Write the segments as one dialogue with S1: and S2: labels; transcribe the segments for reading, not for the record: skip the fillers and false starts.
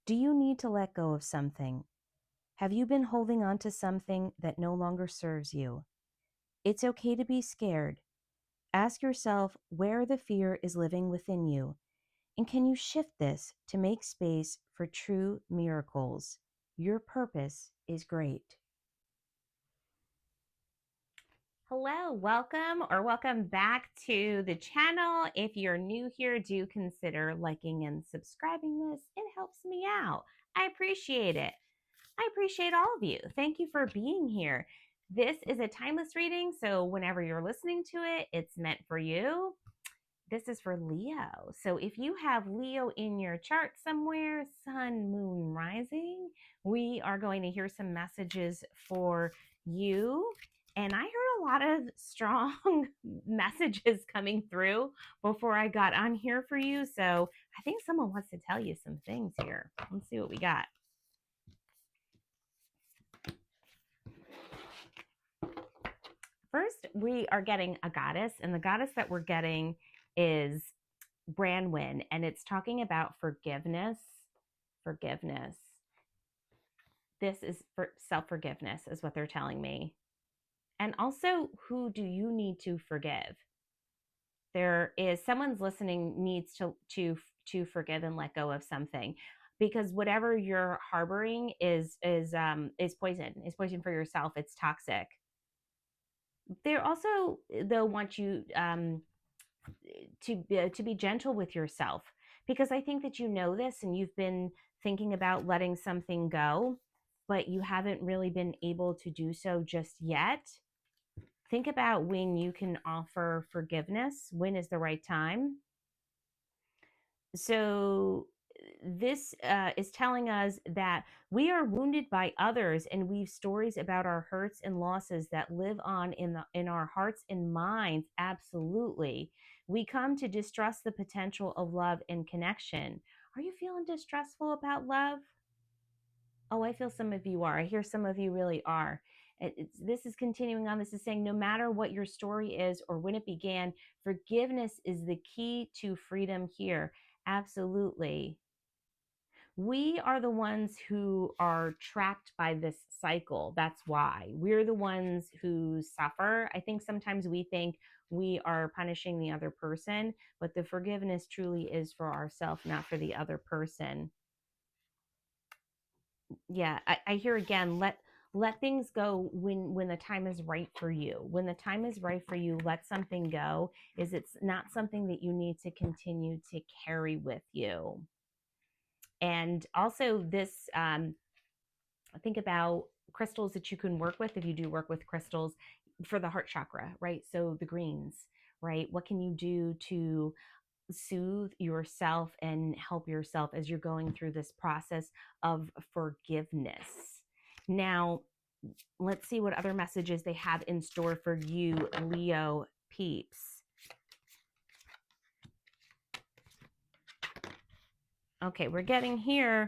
S1: Do you need to let go of something? Have you been holding on to something that no longer serves you? It's okay to be scared. Ask yourself where the fear is living within you, and can you shift this to make space for true miracles? Your purpose is great. Hello, welcome back to the channel. If you're new here, do consider liking and subscribing this. It helps me out. I appreciate it. I appreciate all of you. Thank you for being here. This is a timeless reading, so whenever you're listening to it, it's meant for you. This is for Leo. So if you have Leo in your chart somewhere, sun, moon, rising, we are going to hear some messages for you. And I heard a lot of strong messages coming through before I got on here for you. So I think someone wants to tell you some things here. Let's see what we got. First, we are getting a goddess, and the goddess that we're getting is Branwen, and it's talking about forgiveness. Forgiveness. This is for self-forgiveness, is what they're telling me. And also, who do you need to forgive? There is someone's listening needs to forgive and let go of something, because whatever you're harboring is poison. It's poison for yourself. It's toxic. They're also, they'll want you to be gentle with yourself, because I think that you know this and you've been thinking about letting something go, but you haven't really been able to do so just yet. Think about when you can offer forgiveness. When is the right time? So this is telling us that we are wounded by others, and we've stories about our hurts and losses that live on in our hearts and minds. Absolutely. We come to distrust the potential of love and connection. Are you feeling distrustful about love? Oh, I feel some of you are. I hear some of you really are. This is continuing on. This is saying no matter what your story is or when it began, forgiveness is the key to freedom here. Absolutely. We are the ones who are trapped by this cycle. That's why we're the ones who suffer. I think sometimes we think we are punishing the other person, but the forgiveness truly is for ourselves, not for the other person. Yeah, I hear again, let things go when the time is right for you. When the time is right for you, let something go. Is it's not something that you need to continue to carry with you. And also this, think about crystals that you can work with if you do work with crystals for the heart chakra, right? So the greens, right? What can you do to soothe yourself and help yourself as you're going through this process of forgiveness? Now, let's see what other messages they have in store for you, Leo peeps. Okay, we're getting here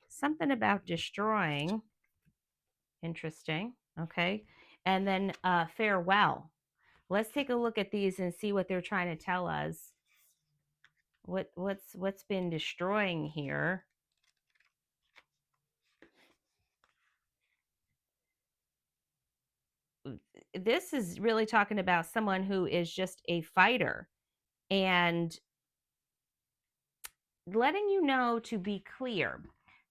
S1: something about destroying. Interesting. Okay. And then farewell. Let's take a look at these and see what they're trying to tell us. What's been destroying here? This is really talking about someone who is just a fighter and letting you know to be clear.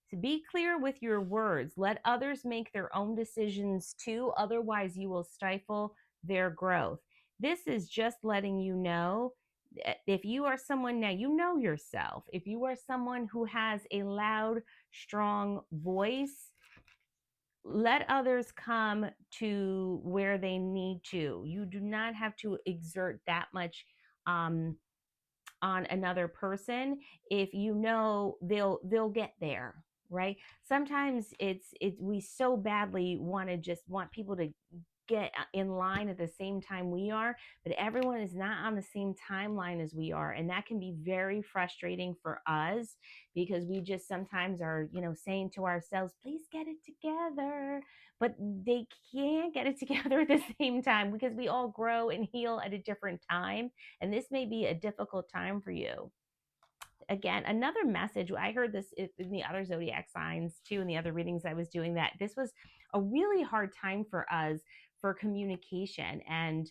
S1: To be clear with your words. Let others make their own decisions too. Otherwise, you will stifle their growth. This is just letting you know, if you are someone, now you know yourself. If you are someone who has a loud, strong voice, let others come to where they need to. You do not have to exert that much on another person if you know they'll get there, right? Sometimes it's we so badly want people to get in line at the same time we are, but everyone is not on the same timeline as we are, and that can be very frustrating for us, because we just sometimes are, saying to ourselves, please get it together, but they can't get it together at the same time, because we all grow and heal at a different time, and this may be a difficult time for you. Again, another message, I heard this in the other zodiac signs too, in the other readings I was doing, that this was a really hard time for us for communication and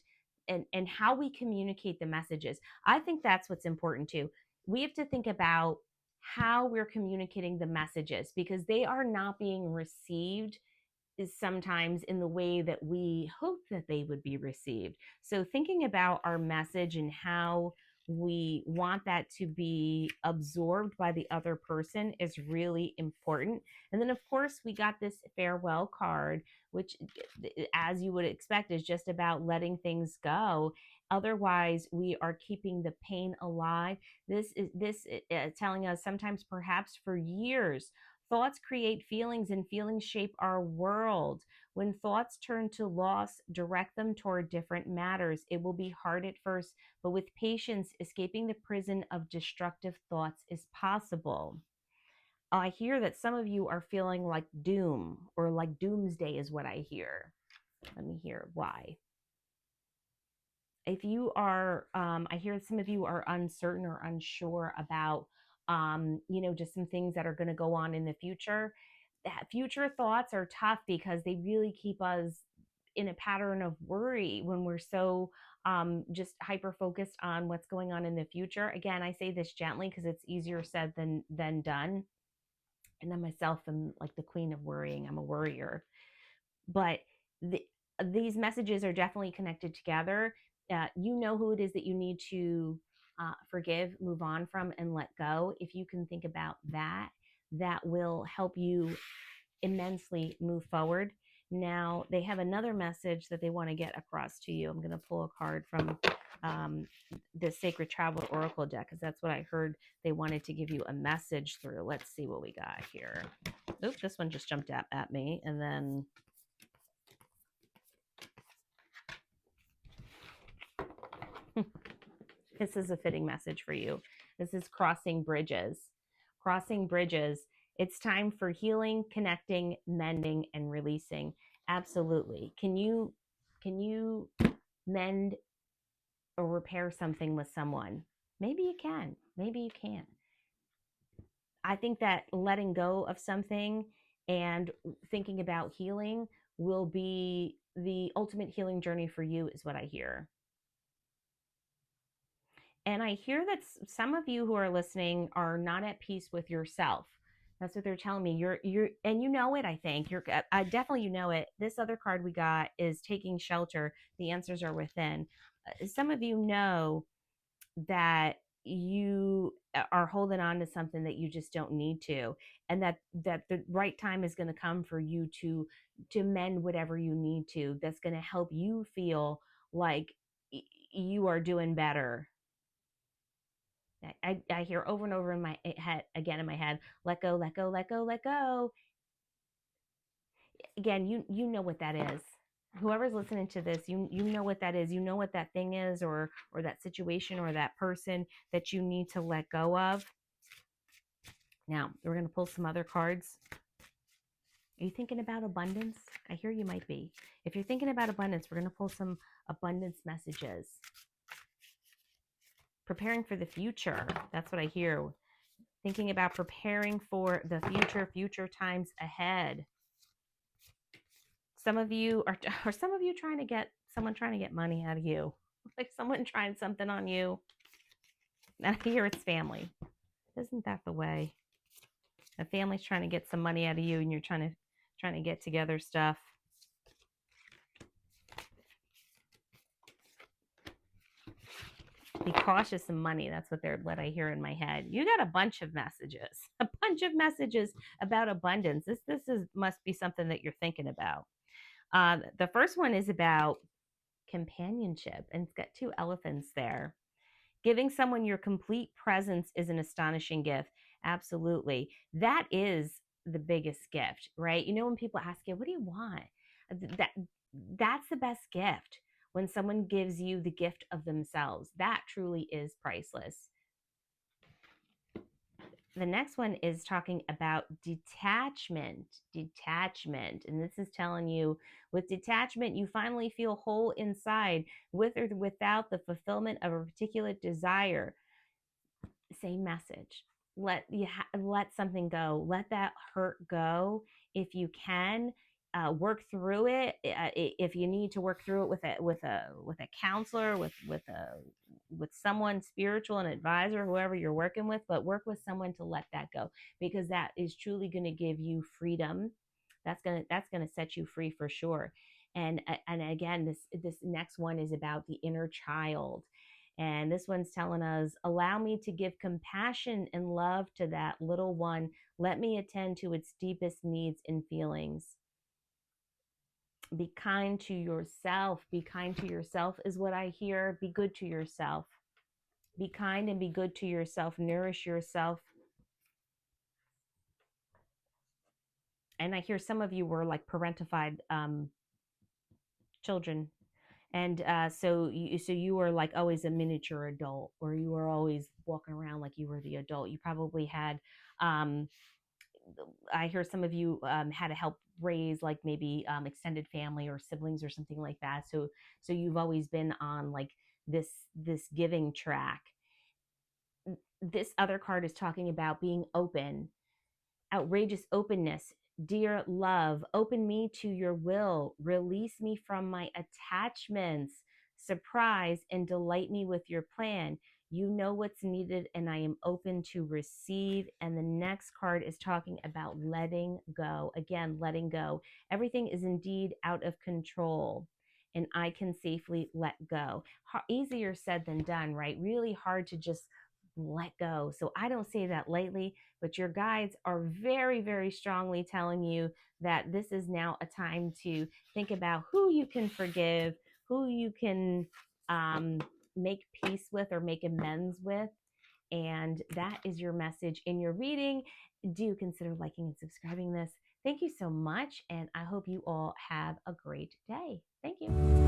S1: how we communicate the messages. I think that's what's important too. We have to think about how we're communicating the messages, because they are not being received is sometimes in the way that we hope that they would be received. So thinking about our message and how we want that to be absorbed by the other person is really important. And then of course we got this farewell card, which, as you would expect, is just about letting things go. Otherwise we are keeping the pain alive. This is telling us sometimes, perhaps for years, thoughts create feelings and feelings shape our world. When thoughts turn to loss, direct them toward different matters. It will be hard at first, but with patience, escaping the prison of destructive thoughts is possible. I hear that some of you are feeling like doom, or like doomsday is what I hear. Let me hear why. If you are, I hear some of you are uncertain or unsure about, just some things that are going to go on in the future. That future thoughts are tough because they really keep us in a pattern of worry when we're so just hyper focused on what's going on in the future. Again, I say this gently because it's easier said than done. And I myself am like the queen of worrying. I'm a worrier, but the, these messages are definitely connected together. You know who it is that you need to forgive, move on from, and let go. If you can think about that, that will help you immensely move forward. Now, they have another message that they want to get across to you. I'm going to pull a card from the Sacred Traveler Oracle deck, because that's what I heard they wanted to give you a message through. Let's see what we got here. Oops, this one just jumped at me. And then this is a fitting message for you. This is crossing bridges. Crossing bridges. It's time for healing, connecting, mending, and releasing. Absolutely. Can you mend or repair something with someone? Maybe you can. Maybe you can't. I think that letting go of something and thinking about healing will be the ultimate healing journey for you, is what I hear. And I hear that some of you who are listening are not at peace with yourself. That's what they're telling me. And you know it. I think I definitely, you know it. This other card we got is taking shelter. The answers are within. Some of you know that you are holding on to something that you just don't need to, and that the right time is going to come for you to mend whatever you need to. That's going to help you feel like you are doing better. I hear over and over in my head, again in my head, let go, let go, let go, let go. Again, you know what that is. Whoever's listening to this, you know what that is. You know what that thing is, or that situation, or that person that you need to let go of. Now, we're going to pull some other cards. Are you thinking about abundance? I hear you might be. If you're thinking about abundance, we're going to pull some abundance messages. Preparing for the future. That's what I hear. Thinking about preparing for the future times ahead. Some of you are some of you trying to get money out of you, like someone trying something on you. And I hear it's family. Isn't that the way? A family's trying to get some money out of you, and you're trying to get together stuff. Be cautious of money. That's what I hear in my head. You got a bunch of messages about abundance. This must be something that you're thinking about. The first one is about companionship, and it's got two elephants there. Giving someone your complete presence is an astonishing gift. Absolutely. That is the biggest gift, right? You know, when people ask you, what do you want? That's the best gift. When someone gives you the gift of themselves, that truly is priceless. The next one is talking about detachment. And this is telling you, with detachment, you finally feel whole inside, with or without the fulfillment of a particular desire. same message. Let something go. Let that hurt go if you can. Work through it. If you need to work through it with a counselor, with someone spiritual, an advisor, whoever you're working with, but work with someone to let that go, because that is truly going to give you freedom. That's gonna set you free for sure. And again, this next one is about the inner child. And this one's telling us, allow me to give compassion and love to that little one. Let me attend to its deepest needs and feelings. Be kind to yourself. Be kind to yourself is what I hear. Be good to yourself. Be kind and be good to yourself. Nourish yourself. And I hear some of you were like parentified children, and so you were like always a miniature adult, or you were always walking around like you were the adult. You probably had um I hear some of you had to help raise like maybe extended family or siblings or something like that. So you've always been on like this giving track. This other card is talking about being open, outrageous openness. Dear love, open me to your will, release me from my attachments, surprise and delight me with your plan. You know what's needed, and I am open to receive. And the next card is talking about letting go. Again, letting go. Everything is indeed out of control, and I can safely let go. Easier said than done, right? Really hard to just let go. So I don't say that lightly, but your guides are very, very strongly telling you that this is now a time to think about who you can forgive, who you can make peace with or make amends with. And that is your message in your reading. Do consider liking and subscribing this. Thank you so much. And I hope you all have a great day. Thank you.